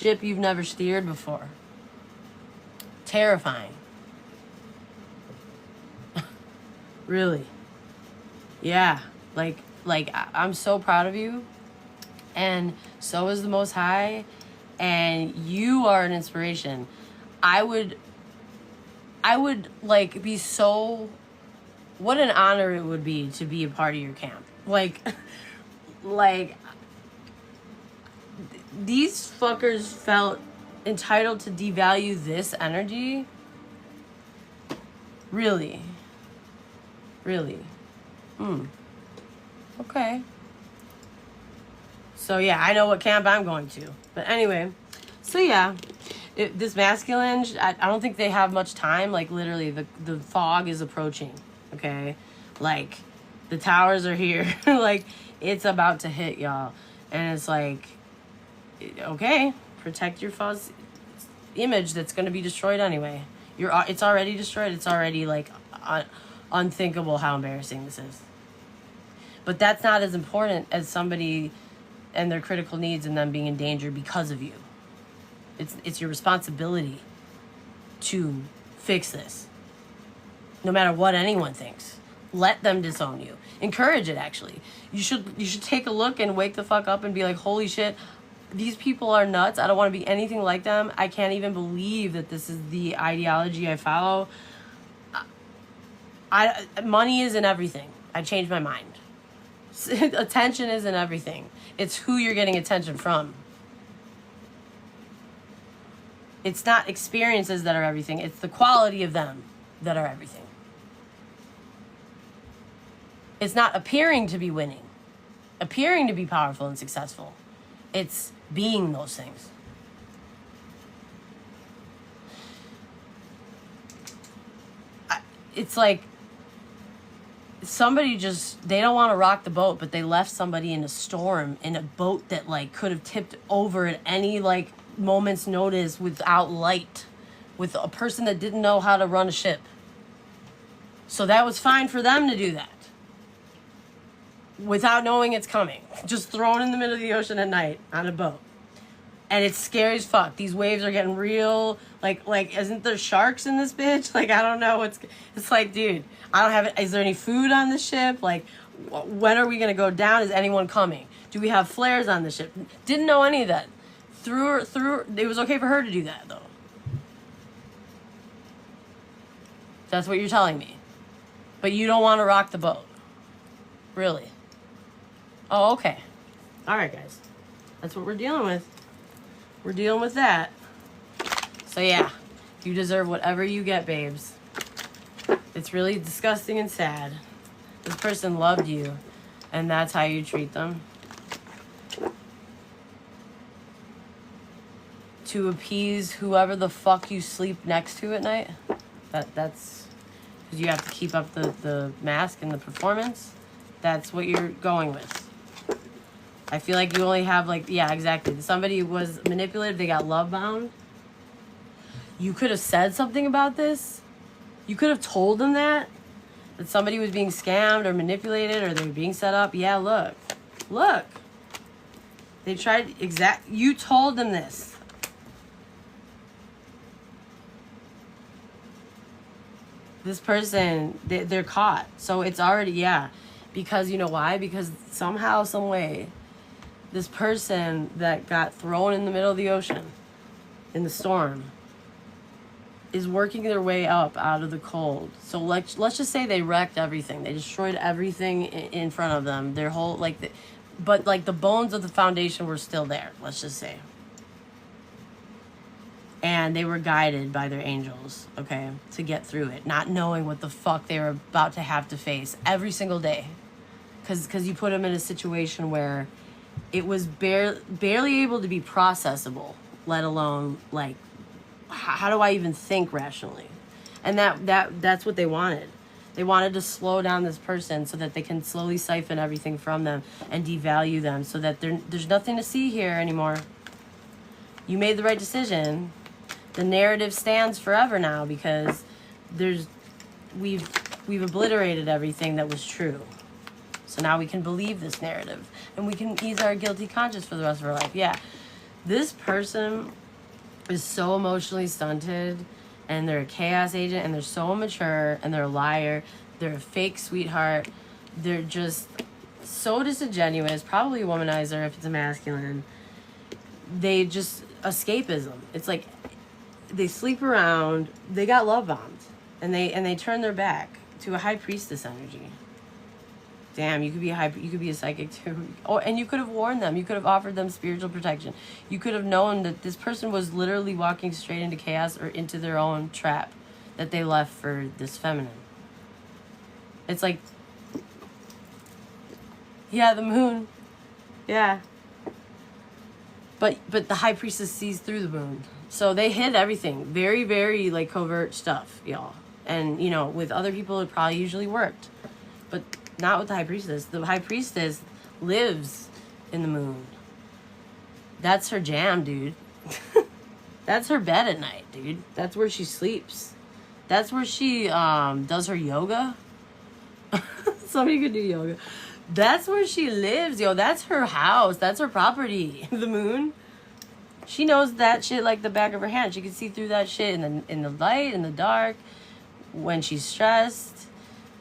ship you've never steered before. Terrifying. Really. Yeah. Like I'm so proud of you. And so is the Most High. And you are an inspiration. I would like be so, what an honor it would be to be a part of your camp. Like these fuckers felt entitled to devalue this energy. Really. Okay. So yeah, I know what camp I'm going to. But anyway, so yeah, this masculine, I don't think they have much time. Like literally, the fog is approaching. Okay, like the towers are here. Like it's about to hit, y'all, and it's like, okay, protect your false image that's going to be destroyed anyway. It's already destroyed. It's already like unthinkable how embarrassing this is. But that's not as important as somebody and their critical needs and them being in danger because of you. It's your responsibility to fix this. No matter what anyone thinks. Let them disown you. Encourage it, actually. You should take a look and wake the fuck up and be like, holy shit, these people are nuts. I don't want to be anything like them. I can't even believe that this is the ideology I follow. Money isn't everything. I changed my mind. Attention isn't everything. It's who you're getting attention from. It's not experiences that are everything. It's the quality of them that are everything. It's not appearing to be winning, appearing to be powerful and successful. It's being those things. It's like somebody they don't want to rock the boat, but they left somebody in a storm in a boat that like could have tipped over at any like moment's notice without light, with a person that didn't know how to run a ship. So that was fine for them to do that without knowing it's coming. Just thrown in the middle of the ocean at night on a boat. And it's scary as fuck. These waves are getting real. Like, isn't there sharks in this bitch? Like, I don't know. It's like, dude, I don't have it. Is there any food on the ship? Like, when are we going to go down? Is anyone coming? Do we have flares on the ship? Didn't know any of that. Through, it was okay for her to do that, though. That's what you're telling me. But you don't want to rock the boat. Really? Oh, okay. All right, guys. That's what we're dealing with. We're dealing with that. So yeah, you deserve whatever you get, babes. It's really disgusting and sad. This person loved you, and that's how you treat them. To appease whoever the fuck you sleep next to at night. That's because you have to keep up the mask and the performance. That's what you're going with. I feel like you only have like, yeah, exactly. Somebody was manipulative, they got love bound. You could have said something about this. You could have told them that somebody was being scammed or manipulated or they were being set up. Yeah, look. They tried, you told them this. This person, they're caught. So it's already, yeah. Because you know why? Because somehow, some way, this person that got thrown in the middle of the ocean in the storm is working their way up out of the cold. So let's just say they wrecked everything. They destroyed everything in front of them. Their whole, but the bones of the foundation were still there, let's just say. And they were guided by their angels, okay, to get through it, not knowing what the fuck they were about to have to face every single day. Because you put them in a situation where it was barely able to be processable, let alone, like, how do I even think rationally? And that's what they wanted. They wanted to slow down this person so that they can slowly siphon everything from them and devalue them so that there's nothing to see here anymore. You made the right decision. The narrative stands forever now because we've obliterated everything that was true. So now we can believe this narrative and we can ease our guilty conscience for the rest of our life. Yeah. This person is so emotionally stunted, and they're a chaos agent, and they're so immature, and they're a liar. They're a fake sweetheart. They're just so disingenuous, probably a womanizer if it's a masculine. They just, escapism. It's like they sleep around, they got love bombed, and they turn their back to a high priestess energy. Damn, you could be a psychic too. Oh, and you could have warned them. You could have offered them spiritual protection. You could have known that this person was literally walking straight into chaos or into their own trap that they left for this feminine. It's like, yeah, the moon. Yeah. But the high priestess sees through the moon. So they hid everything. Very, very like covert stuff, y'all. And, you know, with other people it probably usually worked. But not with the high priestess. The high priestess lives in the moon. That's her jam, dude. That's her bed at night, dude. That's where she sleeps. That's where she does her yoga. Somebody could do yoga. That's where she lives, yo. That's her house. That's her property. The moon. She knows that shit like the back of her hand. She can see through that shit in the light, in the dark. When she's stressed,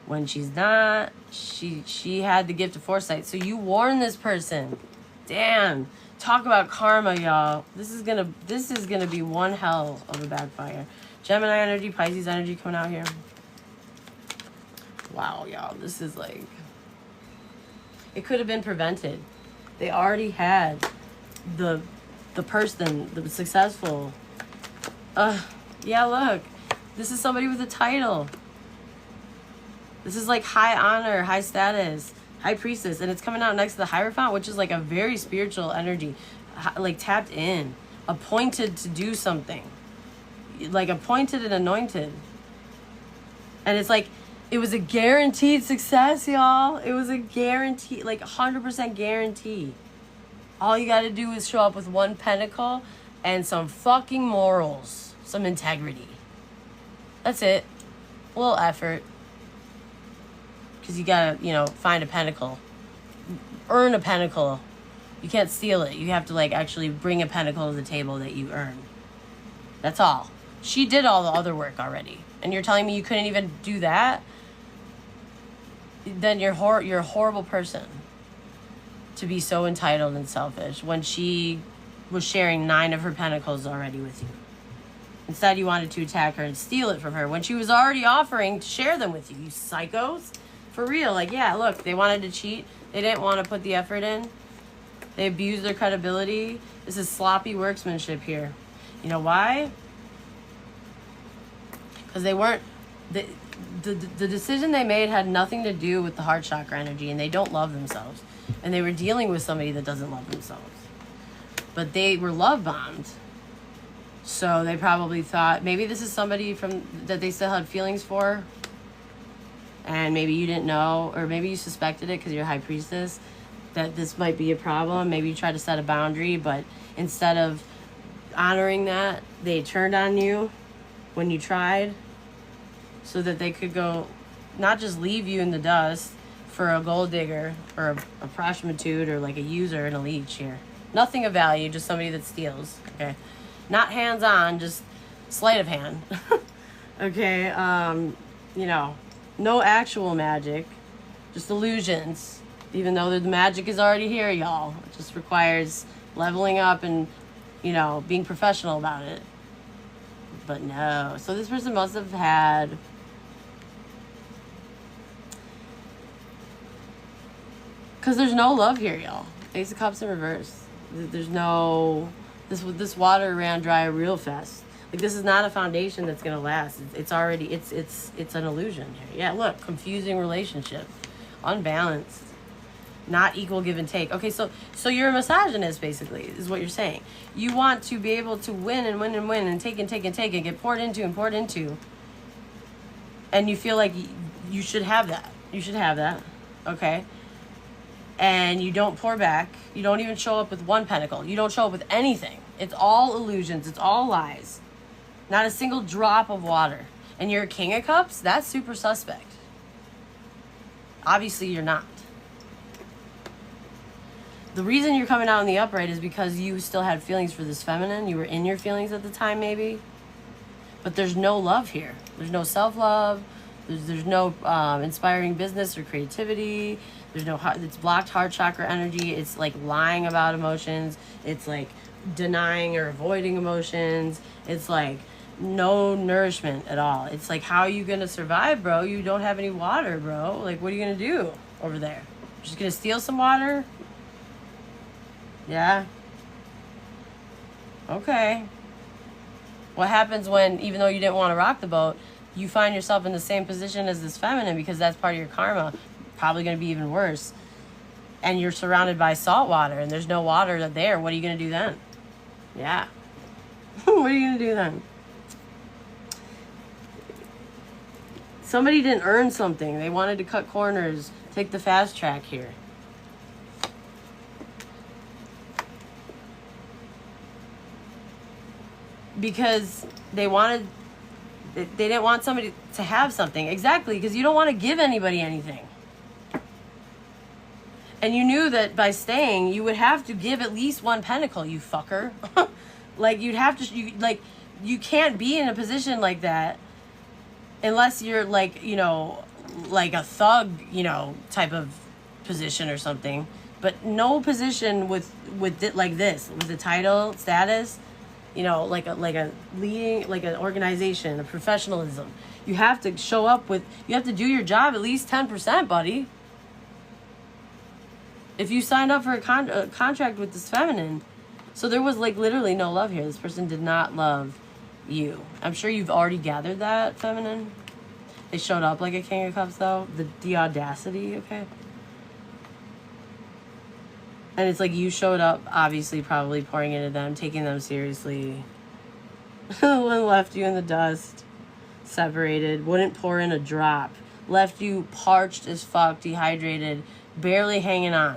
when she's not. She had the gift of foresight. So you warn this person. Damn. Talk about karma, y'all. This is gonna be one hell of a backfire. Gemini energy, Pisces energy coming out here. Wow, y'all. This is like, it could have been prevented. They already had the person, the successful. Yeah, look. This is somebody with a title. This is like high honor, high status, high priestess. And it's coming out next to the Hierophant, which is like a very spiritual energy. Like tapped in. Appointed to do something. Like appointed and anointed. And it's like, it was a guaranteed success, y'all. It was a guarantee, like 100% guarantee. All you got to do is show up with one pentacle and some fucking morals, some integrity. That's it. A little effort. Because you got to, you know, find a pentacle. Earn a pentacle. You can't steal it. You have to, like, actually bring a pentacle to the table that you earn. That's all. She did all the other work already. And you're telling me you couldn't even do that? Then you're a horrible person to be so entitled and selfish when she was sharing 9 of her pentacles already with you. Instead, you wanted to attack her and steal it from her when she was already offering to share them with you. You psychos. For real. Like, yeah, look, they wanted to cheat. They didn't want to put the effort in. They abused their credibility. This is sloppy workmanship here. You know why? Because they weren't... The decision they made had nothing to do with the heart chakra energy, and they don't love themselves. And they were dealing with somebody that doesn't love themselves. But they were love bombed. So they probably thought, maybe this is somebody that they still had feelings for. And maybe you didn't know, or maybe you suspected it because you're a high priestess, that this might be a problem. Maybe you tried to set a boundary, but instead of honoring that, they turned on you when you tried, so that they could go, not just leave you in the dust for a gold digger or a prostitute or like a user and a leech here. Nothing of value, just somebody that steals, okay? Not hands-on, just sleight of hand. Okay, you know, no actual magic, just illusions. Even though the magic is already here, y'all. It just requires leveling up and, you know, being professional about it. But no. So this person must have had... Because there's no love here, y'all. Ace of Cups in reverse. There's no... This water ran dry real fast. Like, this is not a foundation that's going to last. It's already... It's an illusion here. Yeah, look. Confusing relationship. Unbalanced. Not equal give and take. Okay, so you're a misogynist, basically, is what you're saying. You want to be able to win and win and win and take and take and take and get poured into and poured into. And you feel like you should have that. You should have that. Okay? And you don't pour back. You don't even show up with one pentacle. You don't show up with anything. It's all illusions. It's all lies. Not a single drop of water. And you're a King of Cups? That's super suspect. Obviously, you're not. The reason you're coming out in the upright is because you still had feelings for this feminine. You were in your feelings at the time, maybe. But there's no love here. There's no self-love. There's no inspiring business or creativity. There's no heart. It's blocked heart chakra energy. It's like lying about emotions. It's like denying or avoiding emotions. It's like no nourishment at all. It's like, how are you going to survive, bro? You don't have any water, bro. Like, what are you going to do over there? Just going to steal some water? Yeah. Okay. What happens when, even though you didn't want to rock the boat, you find yourself in the same position as this feminine, because that's part of your karma, probably going to be even worse, and you're surrounded by salt water and there's no water there? What are you going to do then? Yeah. What are you going to do then? Somebody didn't earn something. They wanted to cut corners, take the fast track here. Because they didn't want somebody to have something. Exactly, because you don't want to give anybody anything. And you knew that by staying, you would have to give at least one pentacle, you fucker. Like, you'd have to, you can't be in a position like that unless you're like, you know, like a thug, you know, type of position or something. But no position with it like this, with the title, status, you know, like a leading, like an organization, a professionalism. You have to show up with, you have to do your job at least 10%, buddy. If you signed up for a contract with this feminine, so there was like literally no love here. This person did not love you. I'm sure you've already gathered that, feminine. They showed up like a King of Cups, though. The audacity, okay? And it's like you showed up, obviously, probably pouring into them, taking them seriously. When left you in the dust, separated, wouldn't pour in a drop. Left you parched as fuck, dehydrated, barely hanging on.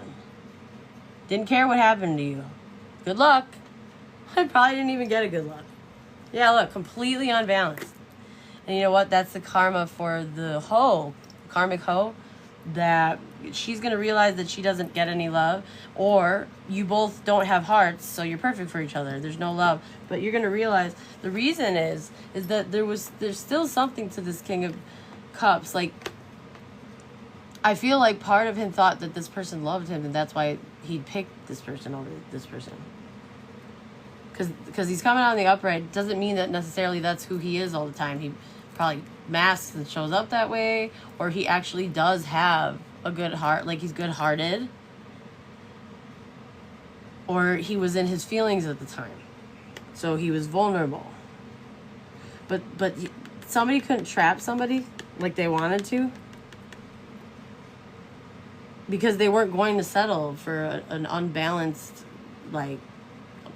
Didn't care what happened to you. Good luck. I probably didn't even get a good luck. Yeah, look, completely unbalanced. And you know what? That's the karma for the hoe, karmic hoe, that she's going to realize that she doesn't get any love, or you both don't have hearts, so you're perfect for each other. There's no love. But you're going to realize the reason is that there's still something to this King of Cups. Like, I feel like part of him thought that this person loved him, and that's why he picked this person over this person. Because he's coming out in the upright doesn't mean that necessarily that's who he is all the time. He probably masks and shows up that way, or he actually does have a good heart, like he's good-hearted, or he was in his feelings at the time, so he was vulnerable. But somebody couldn't trap somebody like they wanted to, because they weren't going to settle for an unbalanced, like,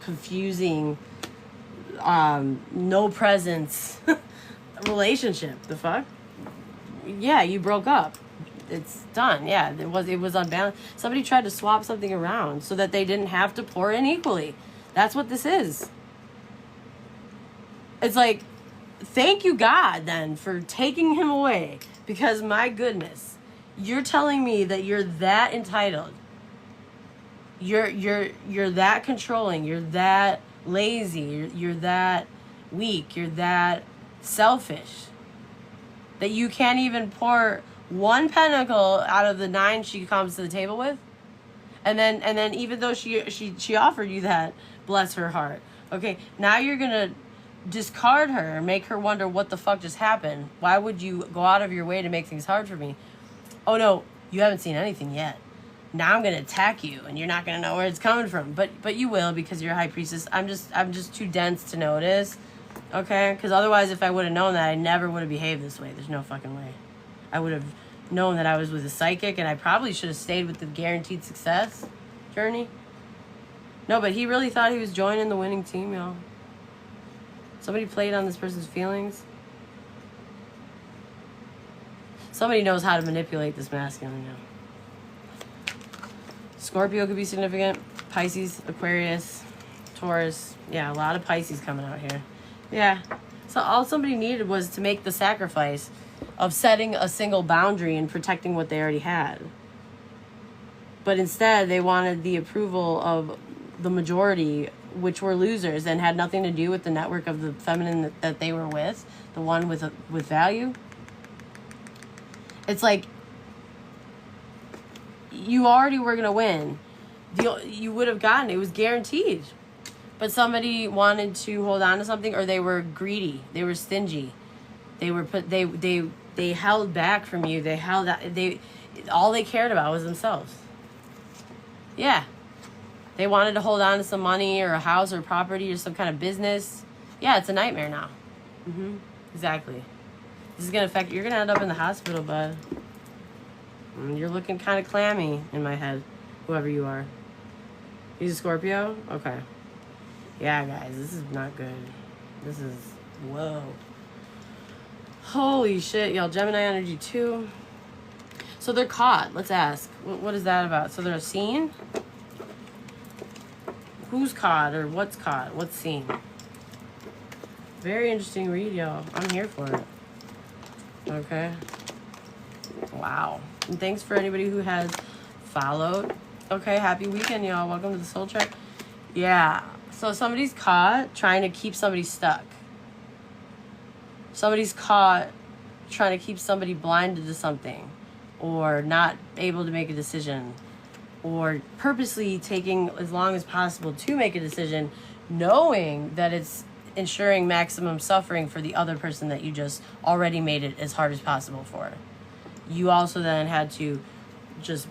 confusing, no presence relationship. The fuck? Yeah, you broke up. It's done. Yeah, it was unbalanced. Somebody tried to swap something around so that they didn't have to pour in equally. That's what this is. It's like, thank you, God, then, for taking him away, because my goodness, you're telling me that you're that entitled. You're that controlling. You're that lazy. You're that weak. You're that selfish that you can't even pour one pentacle out of the 9 she comes to the table with. And then even though she offered you that, bless her heart. Okay, now you're gonna discard her and make her wonder what the fuck just happened. Why would you go out of your way to make things hard for me? Oh no, you haven't seen anything yet. Now I'm gonna attack you, and you're not gonna know where it's coming from. But you will, because you're a high priestess. I'm just too dense to notice. Okay? Because otherwise, if I would have known that, I never would have behaved this way. There's no fucking way. I would have known that I was with a psychic, and I probably should have stayed with the guaranteed success journey. No, but he really thought he was joining the winning team, y'all. Somebody played on this person's feelings. Somebody knows how to manipulate this masculine now. Scorpio could be significant. Pisces, Aquarius, Taurus. Yeah, a lot of Pisces coming out here. Yeah. So all somebody needed was to make the sacrifice of setting a single boundary and protecting what they already had. But instead, they wanted the approval of the majority, which were losers and had nothing to do with the network of the feminine that they were with, the one with value. It's like, you already were going to win. You would have gotten it. It was guaranteed. But somebody wanted to hold on to something, or they were greedy. They were stingy. They held back from you. All they cared about was themselves. Yeah. They wanted to hold on to some money or a house or property or some kind of business. Yeah, it's a nightmare now. Exactly. This is going to affect... You're going to end up in the hospital, bud. You're looking kind of clammy in my head, whoever you are. He's a Scorpio? Okay. Yeah, guys, this is not good. This is... Whoa. Holy shit, y'all. Gemini energy, too. So they're caught. Let's ask. What is that about? So they're seen? Who's caught or what's caught? What's seen? Very interesting read, y'all. I'm here for it. Okay. Wow. And thanks for anybody who has followed. Okay, happy weekend, y'all. Welcome to the Soul Check. Yeah. So somebody's caught trying to keep somebody stuck. Somebody's caught trying to keep somebody blinded to something, or not able to make a decision, or purposely taking as long as possible to make a decision, knowing that it's ensuring maximum suffering for the other person that you just already made it as hard as possible for. You also then had to just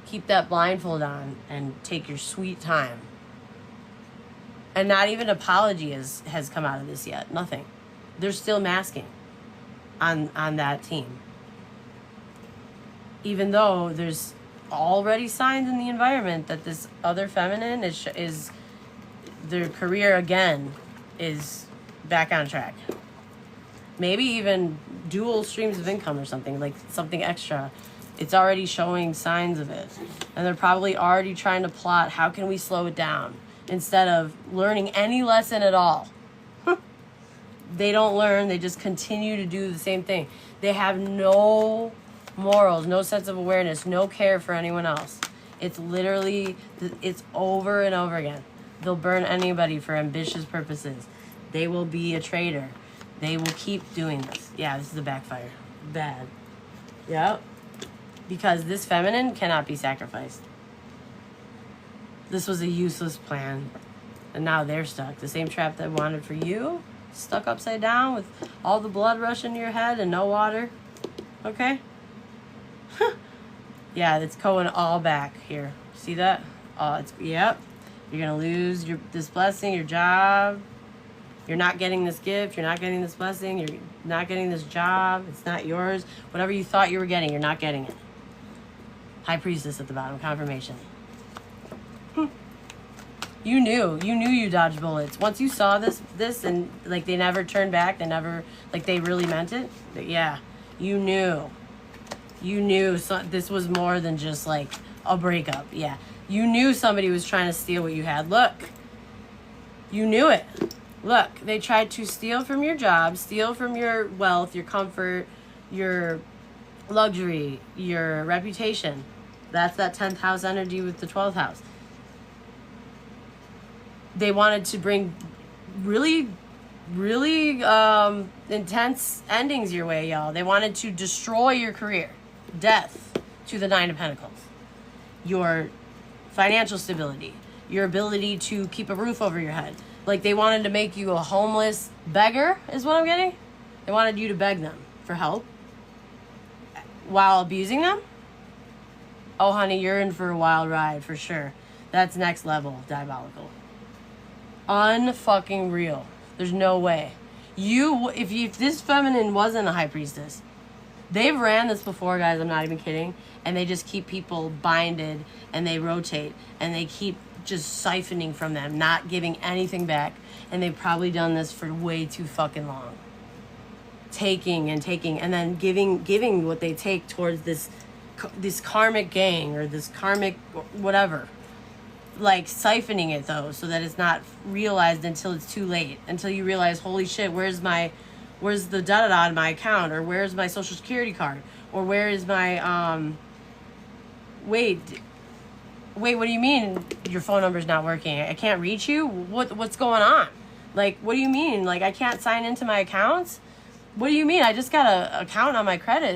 keep that blindfold on and take your sweet time. And not even an apology has come out of this yet. Nothing. They're still masking on that team. Even though there's already signs in the environment that this other feminine is their career again is back on track. Maybe even dual streams of income or something, like something extra. It's already showing signs of it. And they're probably already trying to plot, how can we slow it down? Instead of learning any lesson at all. They don't learn, they just continue to do the same thing. They have no morals, no sense of awareness, no care for anyone else. It's literally, it's over and over again. They'll burn anybody for ambitious purposes. They will be a traitor. They will keep doing this. Yeah, this is a backfire. Bad. Yep. Because this feminine cannot be sacrificed. This was a useless plan. And now they're stuck. The same trap that wanted for you, stuck upside down with all the blood rushing to your head and no water. Okay? Yeah, it's going all back here. See that? Oh, yep. You're going to lose this blessing, your job. You're not getting this gift. You're not getting this blessing. You're not getting this job. It's not yours. Whatever you thought you were getting, you're not getting it. High Priestess at the bottom. Confirmation. You knew you dodged bullets. Once you saw this and like they never turned back, they really meant it. Yeah, you knew. You knew this was more than just like a breakup. Yeah, you knew somebody was trying to steal what you had. Look, you knew it. Look, they tried to steal from your job, steal from your wealth, your comfort, your luxury, your reputation. That's that 10th house energy with the 12th house. They wanted to bring really, really intense endings your way, y'all. They wanted to destroy your career. Death to the 9 of Pentacles. Your financial stability. Your ability to keep a roof over your head. Like they wanted to make you a homeless beggar is what I'm getting. They wanted you to beg them for help while abusing them. Oh, honey, you're in for a wild ride for sure. That's next level diabolical. Unfucking real. There's no way. If this feminine wasn't a High Priestess, they've ran this before, guys. I'm not even kidding. And they just keep people binded and they rotate and they keep just siphoning from them, not giving anything back. And they've probably done this for way too fucking long. Taking and then giving what they take towards this karmic gang or this karmic whatever. Like siphoning it though, so that it's not realized until it's too late. Until you realize, holy shit, where's the da-da-da in my account? Or where's my social security card? Or where is my wait, what do you mean your phone number's not working? I can't reach you? What's going on? Like, what do you mean? Like, I can't sign into my accounts? What do you mean? I just got an account on my credit.